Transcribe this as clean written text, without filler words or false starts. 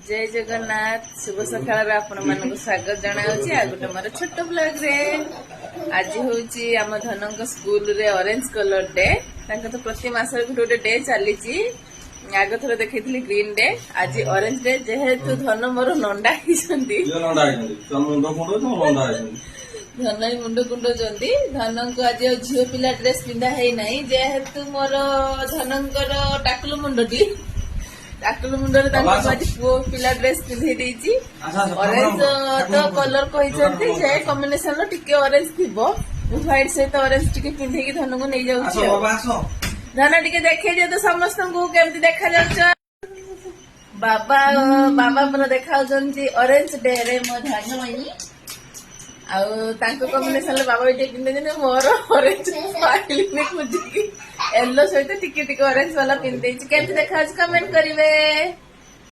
जय जगन्नाथ शुभ सकाळ आपण मानक स्वागत जनाऊची आ गोटे मोर छोट ब्लॉग रे आज होची आम धनंक स्कूल रे ऑरेंज कलर डे तांका तो प्रति मास रे गोटे डे चलीची आग थर देखैथिली ग्रीन डे आज ऑरेंज डे जेहेतु धन मोर नंडा हिसंती धन मुंड कुंड जंती धन को आज झियो पिला ड्रेस पिंदा है नहीं जेहेतु मोर धनंकर टाकलु मुंडटी टाकलु मुंडरे तांको आज पुओ पिला ड्रेस पिंधे देची ऑरेंज तो कलर कहिसंती जे कॉम्बिनेशन लो टिके ऑरेंज थिबो व्हाइट से तो ऑरेंज टिके पिंधे की धन को नै जाउची धन टिके देखे जे तो समस्त को केमती देखा जाउछ बाबा बाबा पर देखाउछंती ऑरेंज डे रे मो धन मई आउ तांको कॉम्बिनेशन ले बाबा टिके पिंधे जे मोर ऑरेंज स्माइल में कुछ की येलो सहित टिके टिके ऑरेंज वाला पिंधे केमती देखाउछ कमेंट करिवे।